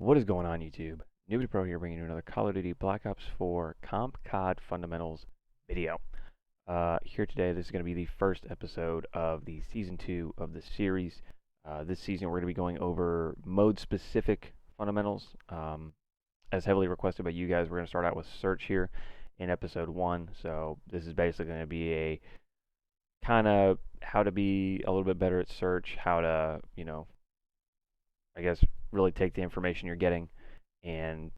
What is going on, YouTube? NEWBtoPRO here, bringing you another Call of Duty Black Ops 4 Comp COD Fundamentals video. Here today, this is going to be the first episode of the Season 2 of the series. This season, we're going to be going over mode-specific fundamentals. As heavily requested by you guys, we're going to start out with Search here in Episode 1. So this is basically going to be a kind of how to be a little bit better at Search, how to, I guess, really take the information you're getting and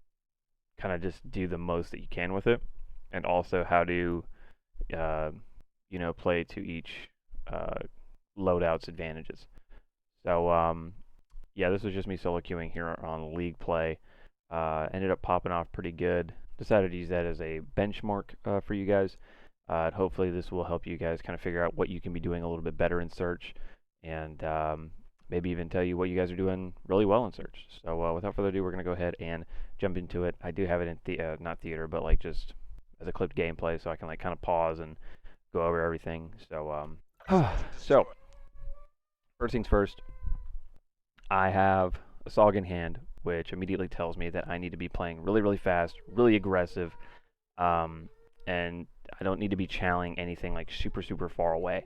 kind of just do the most that you can with it, and also how to play to each loadout's advantages. So yeah, this was just me solo queuing here on League play. Ended up popping off pretty good. Decided to use that as a benchmark for you guys. Hopefully this will help you guys kind of figure out what you can be doing a little bit better in Search, and maybe even tell you what you guys are doing really well in Search. So without further ado, we're going to go ahead and jump into it. I do have it in not theater, but like just as a clipped gameplay, so I can like kind of pause and go over everything. So so first things first, I have a SOG in hand, which immediately tells me that I need to be playing really, really fast, really aggressive, and I don't need to be channeling anything like super, super far away.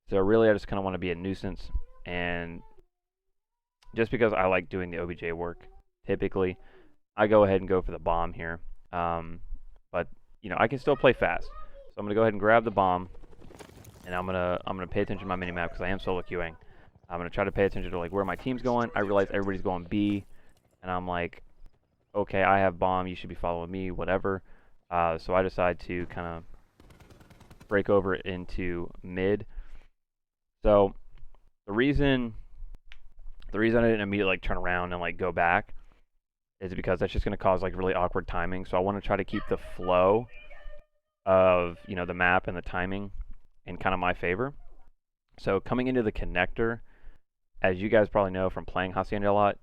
So really, I just kind of want to be a nuisance. And just because I like doing the OBJ work, typically, I go ahead and go for the bomb here. But I can still play fast. So I'm gonna go ahead and grab the bomb, and I'm gonna pay attention to my minimap because I am solo queuing. I'm gonna try to pay attention to like where my team's going. I realize everybody's going B, and I'm like, okay, I have bomb. You should be following me, whatever. So I decide to kind of break over into mid. So the reason I didn't immediately like turn around and like go back is because that's just going to cause like really awkward timing. So I want to try to keep the flow of the map and the timing in kind of my favor. So coming into the connector, as you guys probably know from playing Hacienda a lot,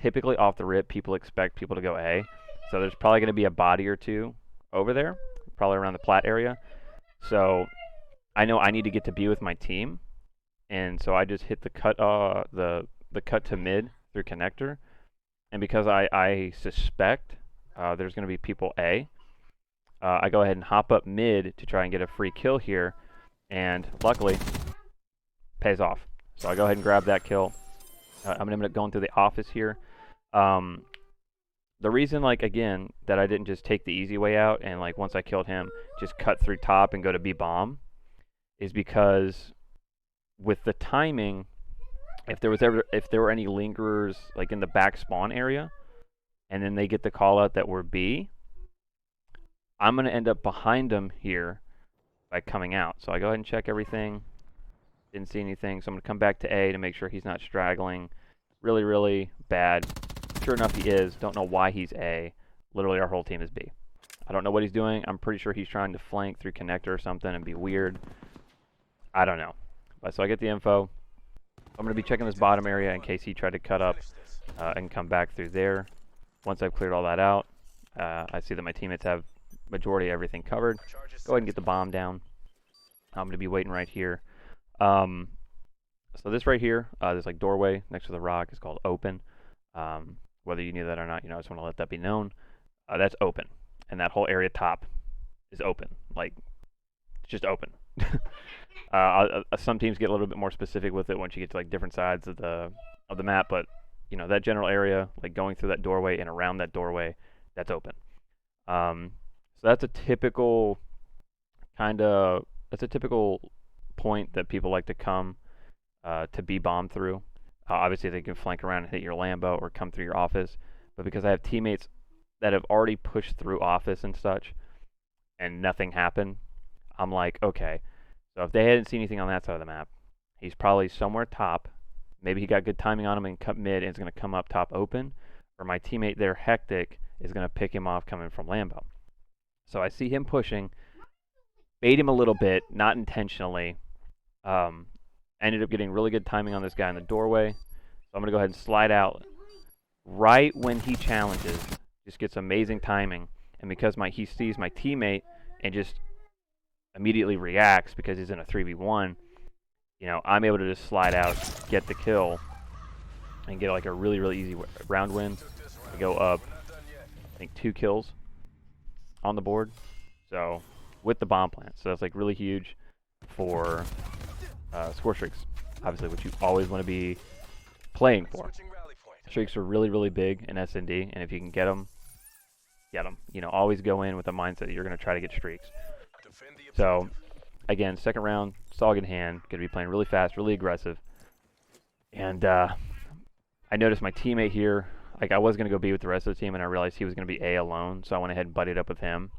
typically off the rip people expect people to go A. So there's probably going to be a body or two over there, probably around the plat area. So I know I need to get to B with my team. And so I just hit the cut the cut to mid through connector, and because I suspect there's going to be people A, I go ahead and hop up mid to try and get a free kill here, and luckily pays off. So I go ahead and grab that kill. I'm going to end up going through the office here. The reason, like, again, that I didn't just take the easy way out and like once I killed him just cut through top and go to B bomb is because with the timing, if there were any lingerers like in the back spawn area, and then they get the call out that we're B, I'm gonna end up behind them here by coming out. So I go ahead and check everything. Didn't see anything, so I'm gonna come back to A to make sure he's not straggling. Really, really bad. Sure enough, he is. Don't know why he's A. Literally, our whole team is B. I don't know what he's doing. I'm pretty sure he's trying to flank through connector or something and be weird. I don't know. So I get the info. I'm going to be checking this bottom area in case he tried to cut up and come back through there. Once I've cleared all that out, I see that my teammates have majority of everything covered. Go ahead and get the bomb down. I'm going to be waiting right here. So this right here, this like doorway next to the rock is called open. Whether you knew that or not, I just want to let that be known. That's open. And that whole area top is open. Like, it's just open. Some teams get a little bit more specific with it once you get to like different sides of the map, but that general area, like going through that doorway and around that doorway, that's open. So that's a typical point that people like to come to be bombed through. Obviously, they can flank around and hit your Lambo or come through your office, but because I have teammates that have already pushed through office and such, and nothing happened, I'm like, okay. So if they hadn't seen anything on that side of the map, he's probably somewhere top. Maybe he got good timing on him and cut mid and is going to come up top open. Or my teammate there, Hectic, is going to pick him off coming from Lambo. So I see him pushing, bait him a little bit, not intentionally. Ended up getting really good timing on this guy in the doorway. So I'm going to go ahead and slide out right when he challenges. Just gets amazing timing. And because he sees my teammate and just immediately reacts because he's in a 3v1, I'm able to just slide out, get the kill, and get like a really, really easy round win. to go up, I think, 2 kills on the board. So with the bomb plant, so that's like really huge for score streaks, obviously, which you always want to be playing for. Streaks are really, really big in S&D, and if you can get them, get them. You know, always go in with the mindset that you're going to try to get streaks. So again, second round, solid in hand, going to be playing really fast, really aggressive. And I noticed my teammate here, like I was going to go B with the rest of the team, and I realized he was going to be A alone, so I went ahead and buddied up with him,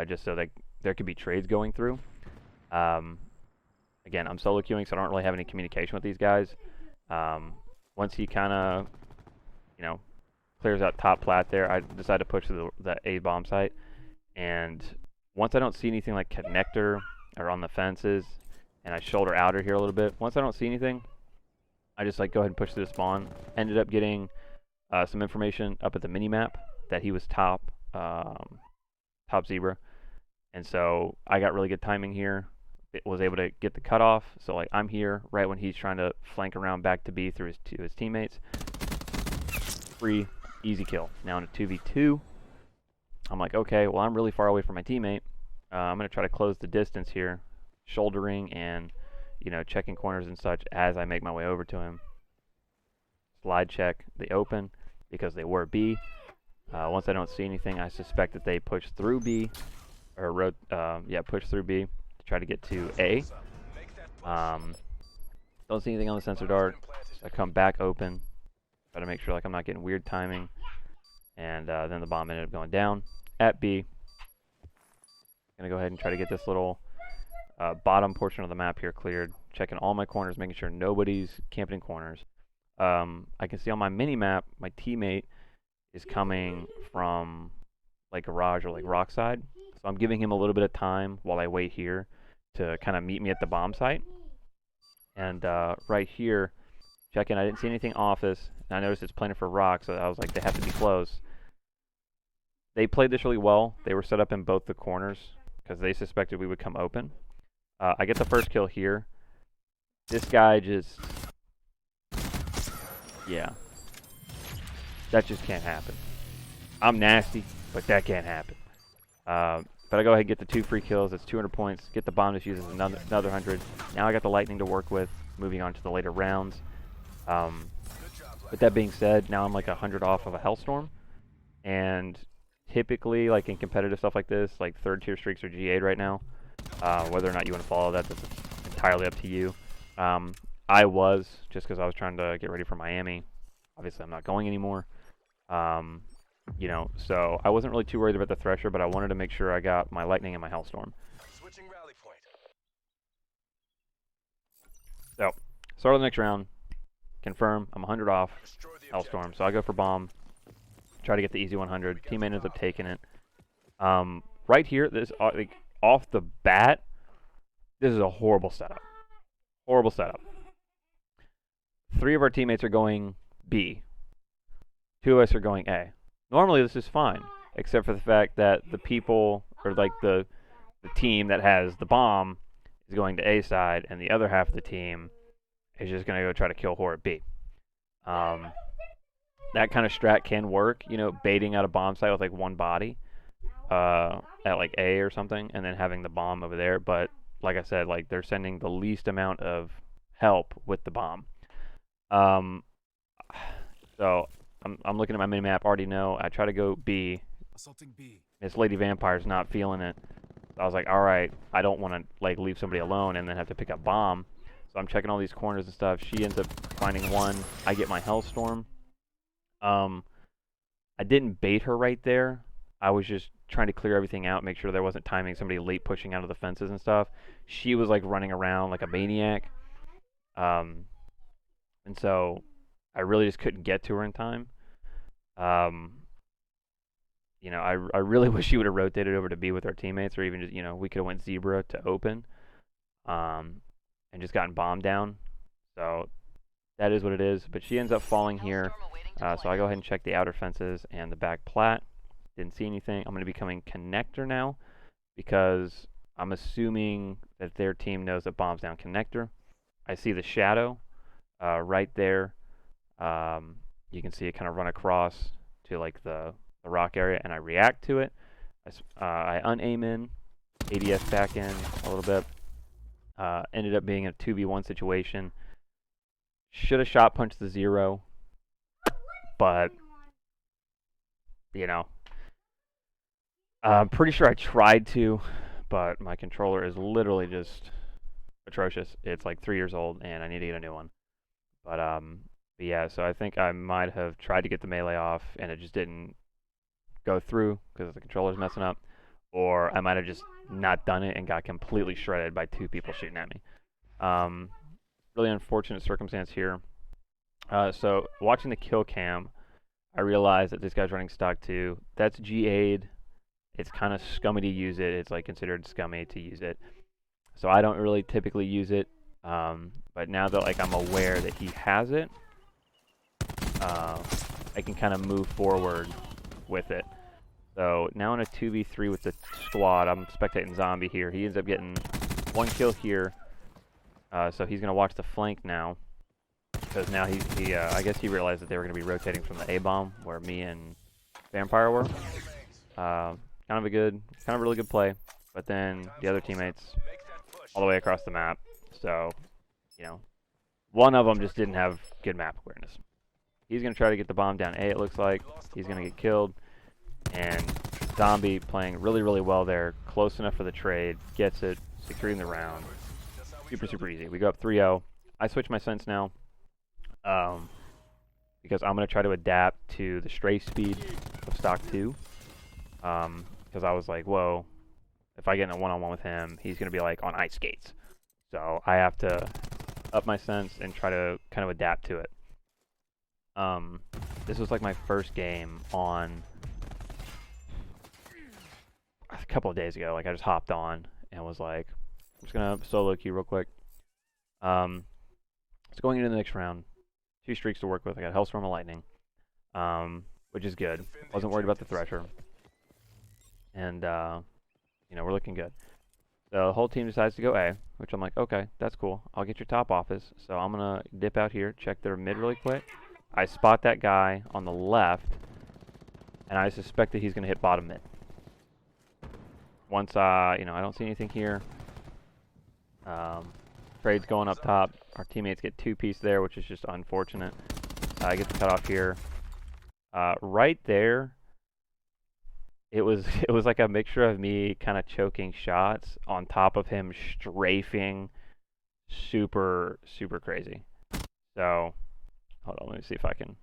just so that there could be trades going through. Again, I'm solo queuing, so I don't really have any communication with these guys. Once he kind of, you know, clears out top plat there, I decide to push to the A bomb site. And once I don't see anything like connector or on the fences, and I shoulder outer here a little bit, once I don't see anything, I just like go ahead and push to the spawn. Ended up getting some information up at the mini map that he was top zebra, and so I got really good timing here. It was able to get the cutoff, so like I'm here right when he's trying to flank around back to B through his teammates. Free, easy kill. Now in a 2v2, I'm like, okay, well I'm really far away from my teammate. I'm gonna try to close the distance here, shouldering and, you know, checking corners and such as I make my way over to him. Slide check the open because they were B. Once I don't see anything, I suspect that they pushed through B, or pushed through B to try to get to A. Don't see anything on the sensor dart. So I come back open, try to make sure like I'm not getting weird timing, and then the bomb ended up going down at B. Gonna go ahead and try to get this little bottom portion of the map here cleared, checking all my corners, making sure nobody's camping in corners. I can see on my mini map my teammate is coming from like garage or like rock side, so I'm giving him a little bit of time while I wait here to kind of meet me at the bomb site. And right here, checking, I didn't see anything office, and I noticed it's planted for rock, so I was like, they have to be close. They played this really well. They were set up in both the corners because they suspected we would come open. I get the first kill here. This guy just, yeah, that just can't happen. I'm nasty, but that can't happen. But I go ahead and get the 2 free kills. That's 200 points. Get the bomb just uses another 100. Now I got the lightning to work with, moving on to the later rounds. With that being said, now I'm like 100 off of a Hellstorm. And typically, like in competitive stuff like this, like 3rd tier streaks are GA'd right now. Whether or not you want to follow that, that's entirely up to you. I was, just because I was trying to get ready for Miami. Obviously, I'm not going anymore. You know, so I wasn't really too worried about the Thresher, but I wanted to make sure I got my Lightning and my Hellstorm. Switching rally point. So, start of the next round. Confirm, I'm 100 off Hellstorm, so I go for bomb. Try to get the easy 100. Teammate ends up taking it. Right here, this like off the bat, this is a horrible setup. Horrible setup. 3 of our teammates are going B. 2 of us are going A. Normally this is fine, except for the fact that the people, or like the team that has the bomb is going to A side, and the other half of the team is just going to go try to kill whore at B. That kind of strat can work, you know, baiting out a bomb site with like 1 body at like A or something, and then having the bomb over there. But like I said, like they're sending the least amount of help with the bomb. So I'm looking at my mini-map, already know. I try to go B. Assaulting B. This Lady Vampire's not feeling it. So I was like, alright, I don't want to like leave somebody alone and then have to pick up bomb. So I'm checking all these corners and stuff. She ends up finding 1. I get my Hellstorm. I didn't bait her right there. I was just trying to clear everything out, make sure there wasn't timing somebody late pushing out of the fences and stuff. She was like running around like a maniac. And so I really just couldn't get to her in time. You know, I really wish she would have rotated over to B with our teammates, or even just, you know, we could have went Zebra to open, and just gotten bombed down. So that is what it is. But she ends up falling here. So I go ahead and check the outer fences and the back plat. Didn't see anything. I'm going to be coming connector now because I'm assuming that their team knows that bomb's down connector. I see the shadow right there. You can see it kind of run across to like the rock area, and I react to it. I unaim in, ADS back in a little bit. Ended up being a 2v1 situation. Should have shot punched the 0, but you know, I'm pretty sure I tried to, but my controller is literally just atrocious. It's like 3 years old, and I need to get a new one. But yeah, so I think I might have tried to get the melee off, and it just didn't go through because the controller's messing up, or I might have just not done it and got completely shredded by 2 people shooting at me. Really unfortunate circumstance here. So watching the kill cam, I realized that this guy's running stock 2. That's GA'd. It's kind of scummy to use it. It's like considered scummy to use it. So I don't really typically use it. But now that like I'm aware that he has it, I can kind of move forward with it. So now in a 2v3 with the squad, I'm spectating Zombie here. He ends up getting 1 kill here. So he's going to watch the flank now. Because now I guess he realized that they were going to be rotating from the A-bomb, where me and Vampire were. Kind of a really good play. But then the other teammates all the way across the map. So, you know, one of them just didn't have good map awareness. He's going to try to get the bomb down A, it looks like. He's going to get killed. And Zombie playing really, really well there. Close enough for the trade. Gets it. Securing the round. Super, super easy. We go up 3-0. I switch my sense now. Because I'm going to try to adapt to the strafe speed of stock 2. Because I was like, whoa, if I get in a one-on-one with him, he's going to be like on ice skates. So I have to up my sense and try to kind of adapt to it. This was like my first game on a couple of days ago. Like I just hopped on and was like, I'm just going to solo queue real quick. So going into the next round, 2 streaks to work with. I got Hellstorm and Lightning, which is good. Wasn't worried about the Thresher. And, you know, we're looking good. The whole team decides to go A, which I'm like, okay, that's cool. I'll get your top office. So I'm going to dip out here, check their mid really quick. I spot that guy on the left, and I suspect that he's going to hit bottom mid. Once, you know, I don't see anything here. Trade's going up top. Our teammates get 2-piece there, which is just unfortunate. I get the cutoff here. Right there, it was like a mixture of me kind of choking shots on top of him strafing super, super crazy. So, hold on, let me see if I can.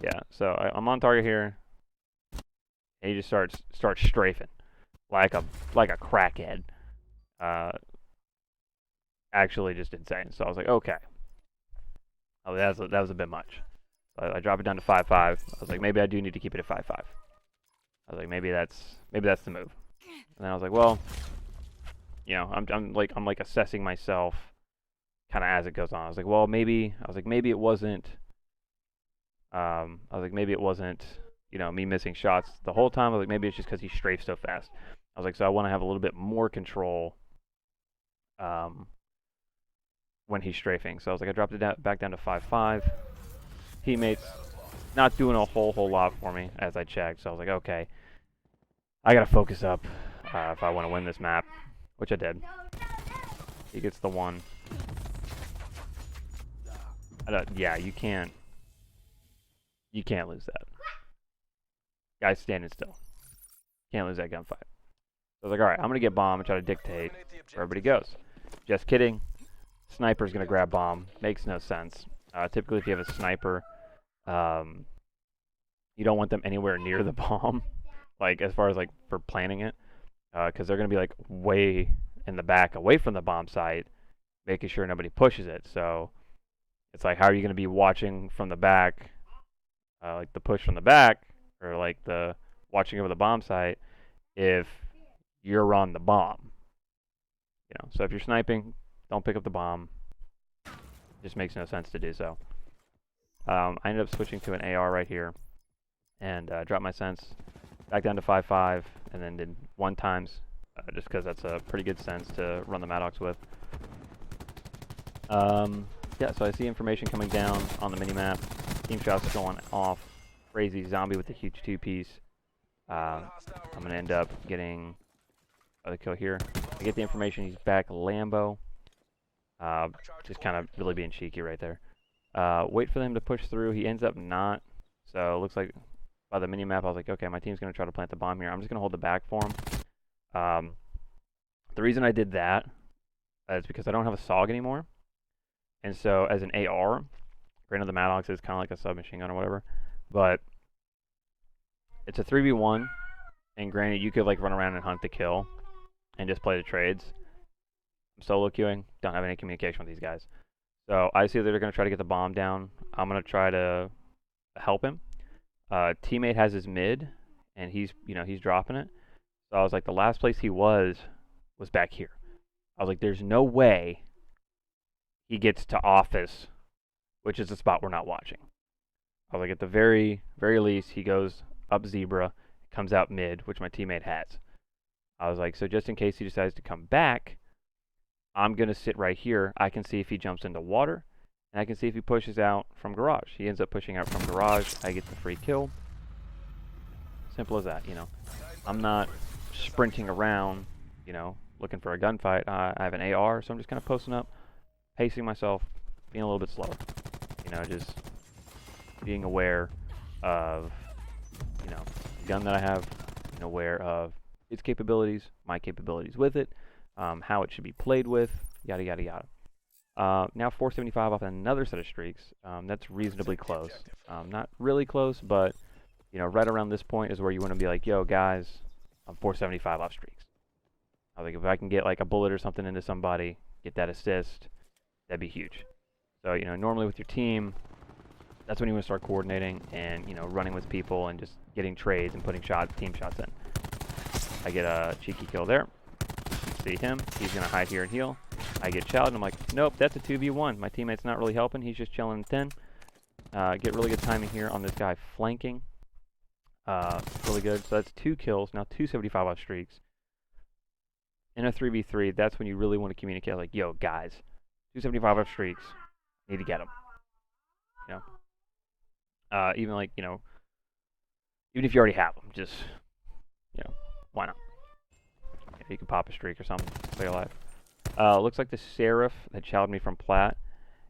Yeah, so I'm on target here. And he just starts strafing like a crackhead. Actually just insane. So I was like, okay. Oh, that was a bit much. So I drop it down to 5-5. I was like, maybe I do need to keep it at 5-5. I was like, maybe that's the move. And then I was like, well, you know, I'm like assessing myself kind of as it goes on. I was like, well, maybe it wasn't you know, me missing shots the whole time. I was like, maybe it's just because he strafes so fast. I was like, so I want to have a little bit more control when he's strafing. So I was like, I dropped it back down to 5-5. Teammates not doing a whole lot for me as I checked. So I was like, okay, I got to focus up if I want to win this map, which I did. He gets the 1. Yeah, you can't lose that. Guy's standing still. Can't lose that gunfight. So I was like, alright, I'm going to get bomb and try to dictate where everybody goes. Just kidding. Sniper's going to grab bomb. Makes no sense. Typically, if you have a sniper, you don't want them anywhere near the bomb, like as far as like for planning it, because they're going to be like way in the back, away from the bomb site, making sure nobody pushes it. So it's like, how are you going to be watching from the back, like the push from the back, or like the watching over the bomb site, if you're on the bomb? You know, so if you're sniping, don't pick up the bomb. It just makes no sense to do so. I ended up switching to an AR right here, and dropped my sense back down to 5-5, and then did 1 times, just because that's a pretty good sense to run the Maddox with. Yeah, so I see information coming down on the minimap. Team shots going off. crazy zombie with a huge two-piece. I'm going to end up getting the kill here. I get the information he's back Lambo. Just kind of really being cheeky right there. Wait for them to push through. He ends up not. So it looks like by the mini-map, I was like, okay, my team's going to try to plant the bomb here. I'm just going to hold the back for him. The reason I did that is because I don't have a SOG anymore. And so as an AR, granted the Maddox is kind of like a submachine gun or whatever, but it's a 3v1, and granted you could like run around and hunt the kill and just play the trades. I'm solo queuing, don't have any communication with these guys. So I see that they're going to try to get the bomb down. I'm going to try to help him. Teammate has his mid, and he's dropping it. So I was like, the last place he was back here. I was like, there's no way he gets to office, which is the spot we're not watching. I was like, at the very, very least, he goes up zebra, comes out mid, which my teammate has. I was like, so just in case he decides to come back, I'm going to sit right here. I can see if he jumps into water, and I can see if he pushes out from garage. He ends up pushing out from garage. I get the free kill. Simple as that, I'm not sprinting around, looking for a gunfight. I have an AR, so I'm just kind of posting up, pacing myself, being a little bit slower. Just being aware of, the gun that I have, and aware of its capabilities, my capabilities with it, how it should be played with, yada, yada, yada. Now 475 off another set of streaks. That's reasonably close. Not really close, but, right around this point is where you want to be like, yo, guys, I'm 475 off streaks. I was like, if I can get like a bullet or something into somebody, get that assist, that'd be huge. So, normally with your team, that's when you want to start coordinating and, running with people and just getting trades and putting team shots in. I get a cheeky kill there. See him. He's going to hide here and heal. I get chowed, and I'm like, nope, that's a 2v1. My teammate's not really helping. He's just chilling thin. Get really good timing here on this guy flanking. Really good. So that's 2 kills. Now 275 off streaks. In a 3v3, that's when you really want to communicate like, yo, guys, 275 off streaks. Need to get them. Even like, even if you already have them, just, why not? You can pop a streak or something, stay alive. Looks like the Seraph that chowed me from Plat,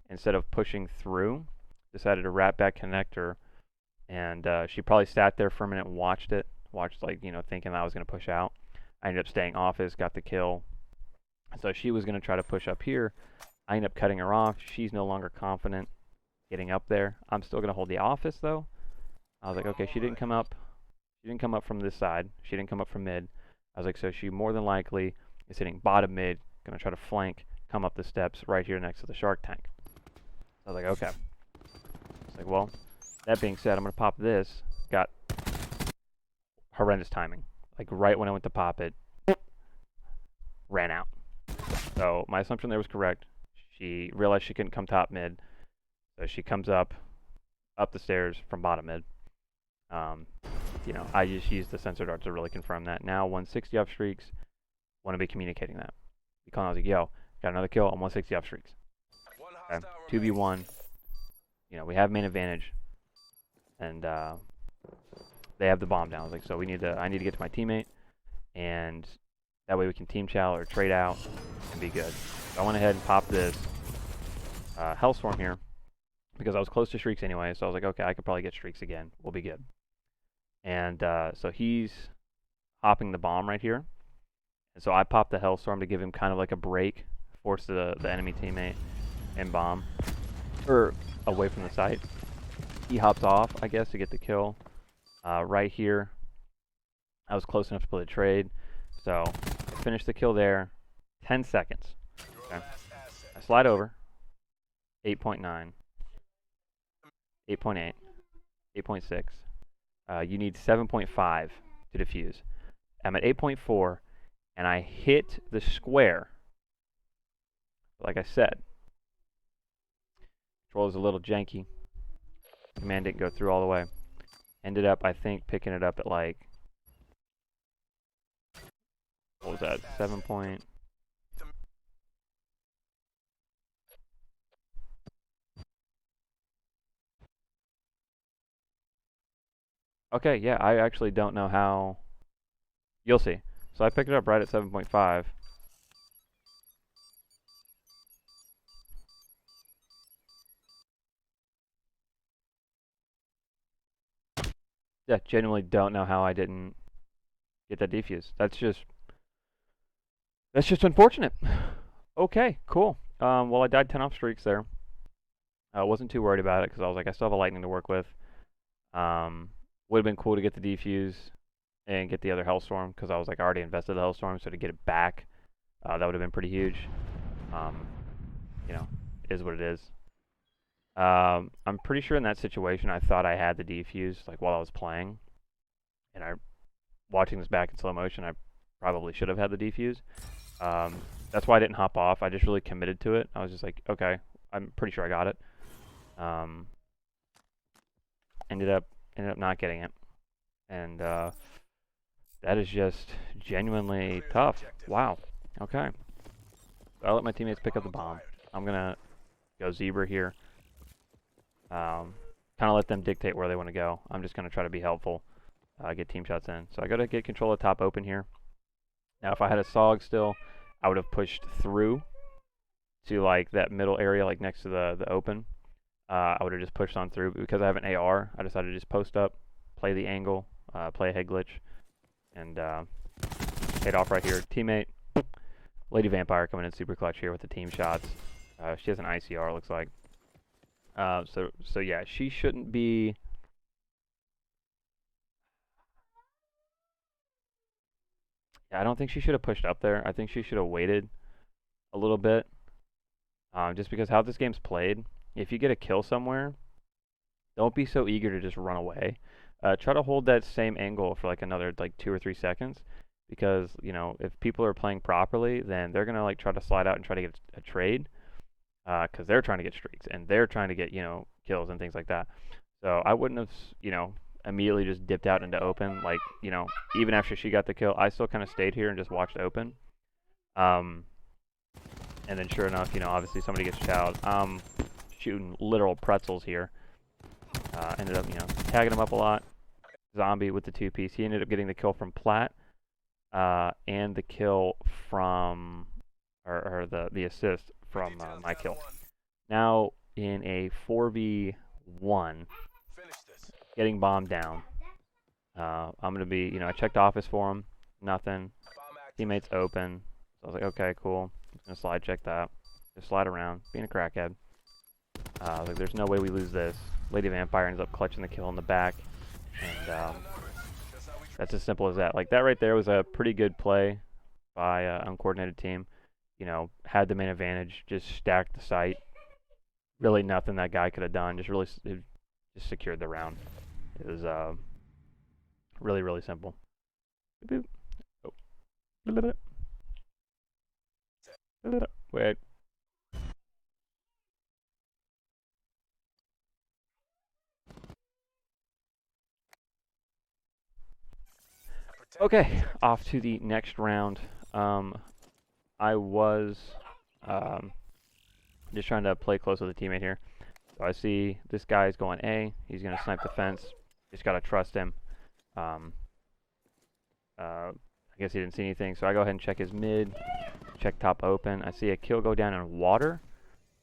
instead of pushing through, decided to wrap back connector, and she probably sat there for a minute and watched like, thinking that I was going to push out. I ended up staying office, got the kill. So she was going to try to push up here. I ended up cutting her off. She's no longer confident getting up there. I'm still going to hold the office, though. I was like, okay, she didn't come up. She didn't come up from this side. She didn't come up from mid. I was like, so she more than likely is hitting bottom mid, going to try to flank, come up the steps right here next to the shark tank. I was like, okay. It's like, well, that being said, I'm going to pop this. Got horrendous timing. Like right when I went to pop it, ran out. So my assumption there was correct. She realized she couldn't come top mid. So she comes up the stairs from bottom mid. I just used the sensor dart to really confirm that. Now 160 off streaks. Want to be communicating that. Because I was like, yo, got another kill. I'm 160 off streaks. Okay. 2v1. We have main advantage. And they have the bomb down. I was like, so I need to get to my teammate. And that way we can team chow or trade out and be good. So I went ahead and popped this Hellstorm here. Because I was close to streaks anyway. So I was like, okay, I could probably get streaks again. We'll be good. And so he's hopping the bomb right here. And so I popped the Hellstorm to give him kind of like a break, force the enemy teammate and bomb, or away from the site. He hops off, I guess, to get the kill. Right here, I was close enough to play the trade. So I finished the kill there, 10 seconds. Okay. I slide over, 8.9, 8.8, 8.6. You need 7.5 to defuse. I'm at 8.4, and I hit the square. Like I said, control is a little janky. Command didn't go through all the way. Ended up, I think, picking it up at like, what was that, 7 point? Okay, yeah, I actually don't know how. You'll see. So I picked it up right at 7.5. Yeah, genuinely don't know how I didn't get that defuse. That's just unfortunate. Okay, cool. Well, I died 10 off streaks there. I wasn't too worried about it because I was like, I still have a lightning to work with. Would have been cool to get the defuse and get the other Hellstorm because I was like, I already invested the Hellstorm, so to get it back, that would have been pretty huge. Um, you know, is what it is. I'm pretty sure in that situation, I thought I had the defuse like while I was playing, and watching this back in slow motion, I probably should have had the defuse. Um, that's why I didn't hop off. I just really committed to it. I was just like, okay, I'm pretty sure I got it. Um, ended up not getting it, and that is just genuinely tough. Wow. Okay. So I'll let my teammates pick up the bomb. I'm gonna go zebra here. Kind of let them dictate where they want to go. I'm just gonna try to be helpful, get team shots in. So I gotta get control of top open here. Now, if I had a SOG still, I would have pushed through to like that middle area, like next to the open. I would have just pushed on through, but because I have an AR, I decided to just post up, play the angle, play a head glitch, and head off right here. Teammate, Lady Vampire coming in super clutch here with the team shots. She has an ICR, looks like. So yeah, she shouldn't be. Yeah, I don't think she should have pushed up there. I think she should have waited a little bit. Just because how this game's played, if you get a kill somewhere, don't be so eager to just run away. Try to hold that same angle for like another like 2 or 3 seconds, because if people are playing properly, then they're gonna like try to slide out and try to get a trade, because they're trying to get streaks and they're trying to get kills and things like that. So I wouldn't have immediately just dipped out into open, like even after she got the kill, I still kind of stayed here and just watched open. And then sure enough, obviously somebody gets chowed. Shooting literal pretzels here. Ended up, tagging him up a lot. Zombie with the 2-piece. He ended up getting the kill from Platt, and the kill from, or the assist from my kill. Now in a 4v1, getting bombed down. I'm gonna be, I checked office for him, nothing. Teammates open. So I was like, okay, cool. I'm gonna slide check that. Just slide around, being a crackhead. Like, there's no way we lose this. Lady Vampire ends up clutching the kill in the back, and that's as simple as that. Like, that right there was a pretty good play by an uncoordinated team. Had the main advantage, just stacked the site. Really nothing that guy could have done. Just secured the round. It was really, really simple. Boop, boop. Oh. Wait. Okay, off to the next round. I was just trying to play close with a teammate here. So I see this guy's going A. He's going to snipe the fence. Just got to trust him. I guess he didn't see anything, so I go ahead and check his mid. Check top open. I see a kill go down in water.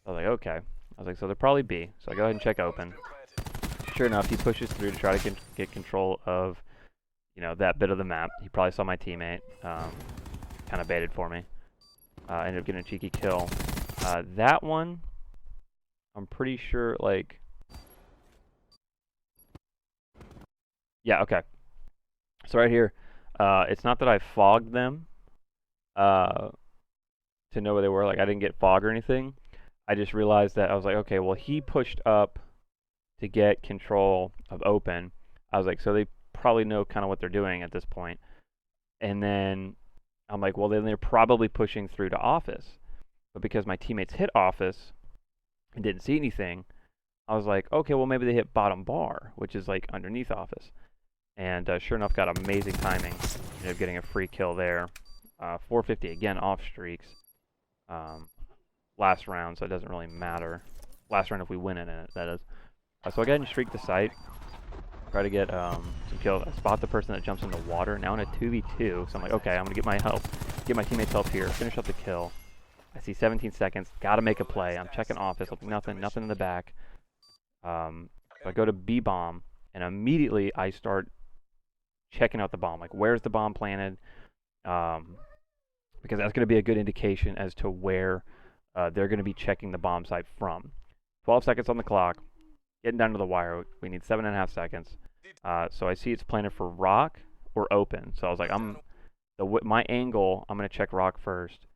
I was like, okay. I was like, so they're probably B. So I go ahead and check open. Sure enough, he pushes through to try to get control of, that bit of the map. He probably saw my teammate. Kind of baited for me. Ended up getting a cheeky kill. That one, I'm pretty sure, like... Yeah, okay. So right here, it's not that I fogged them to know where they were. Like, I didn't get fog or anything. I just realized that I was like, okay, well, he pushed up to get control of open. I was like, so they probably know kind of what they're doing at this point. And then I'm like, well, then they're probably pushing through to office. But because my teammates hit office and didn't see anything, I was like, okay, well, maybe they hit bottom bar, which is like underneath office. And sure enough, got amazing timing. Ended up getting a free kill there. 450 again, off streaks. Last round, so it doesn't really matter. Last round if we win it, that is. So I go ahead and streak the site. try to get some kills. I spot the person that jumps in the water. Now in a 2v2, so I'm like, okay, I'm gonna get my help, get my teammates help here, finish up the kill. I see 17 seconds, gotta make a play. I'm checking office, nothing in the back. So I go to B bomb, and immediately I start checking out the bomb. Like, where's the bomb planted? Because that's gonna be a good indication as to where they're gonna be checking the bomb site from. 12 seconds on the clock. Getting down to the wire, we need 7.5 seconds. So I see it's planted for rock or open. So I was like, my angle, I'm gonna check rock first.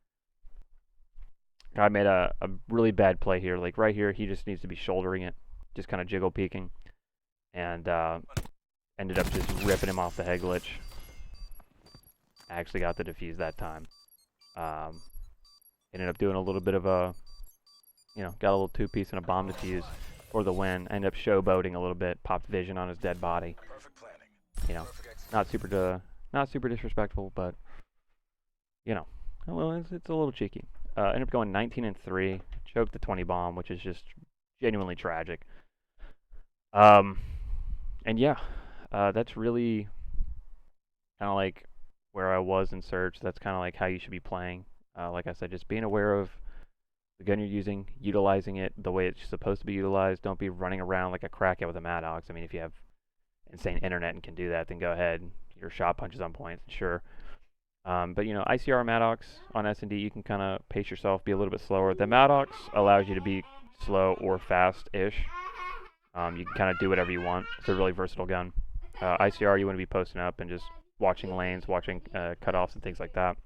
I made a really bad play here. Like right here, he just needs to be shouldering it, just kind of jiggle peeking, and ended up just ripping him off the head glitch. I actually got the defuse that time. Ended up doing a little bit of a, got a little two-piece and a bomb defuse for the win. I ended up showboating a little bit, popped vision on his dead body. Not super disrespectful, but well, it's a little cheeky. Ended up going 19-3, choked the 20 bomb, which is just genuinely tragic. And yeah, that's really kind of like where I was in Search. That's kind of like how you should be playing. Like I said, just being aware of the gun you're using, utilizing it the way it's supposed to be utilized. Don't be running around like a crackhead with a Maddox. I mean, if you have insane internet and can do that, then go ahead. Your shot punch is on point, sure. But ICR Maddox on S&D, you can kind of pace yourself, be a little bit slower. The Maddox allows you to be slow or fast-ish. You can kind of do whatever you want. It's a really versatile gun. ICR, you want to be posting up and just watching lanes, watching cutoffs and things like that.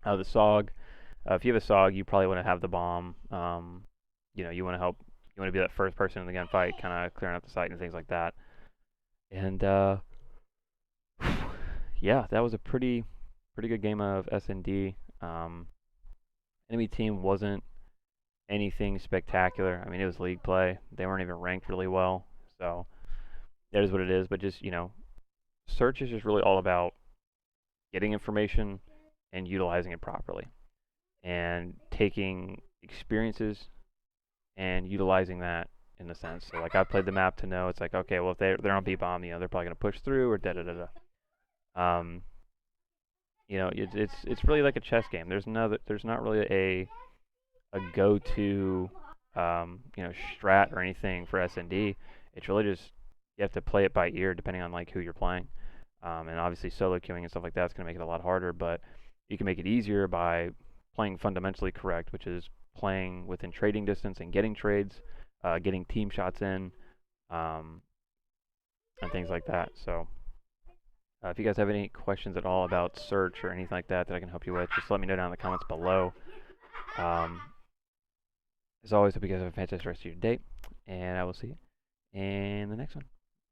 The SOG, if you have a SOG, you probably want to have the bomb. You want to help. You want to be that first person in the gunfight, kind of clearing out the site and things like that. And yeah, that was a pretty good game of S&D. Enemy team wasn't anything spectacular. I mean, it was league play. They weren't even ranked really well, so that is what it is. But just Search is just really all about getting information and utilizing it properly, and taking experiences and utilizing that in a sense. So like I played the map to know it's like, okay, well if they're on B bomb, they're probably gonna push through or da da da da. It's really like a chess game. There's not really a go-to strat or anything for S&D. It's really just you have to play it by ear depending on like who you're playing. And obviously solo queuing and stuff like that's going to make it a lot harder, but you can make it easier by playing fundamentally correct, which is playing within trading distance and getting trades, getting team shots in, and things like that. So if you guys have any questions at all about Search or anything like that I can help you with, just let me know down in the comments below. As always, hope you guys have a fantastic rest of your day, and I will see you in the next one.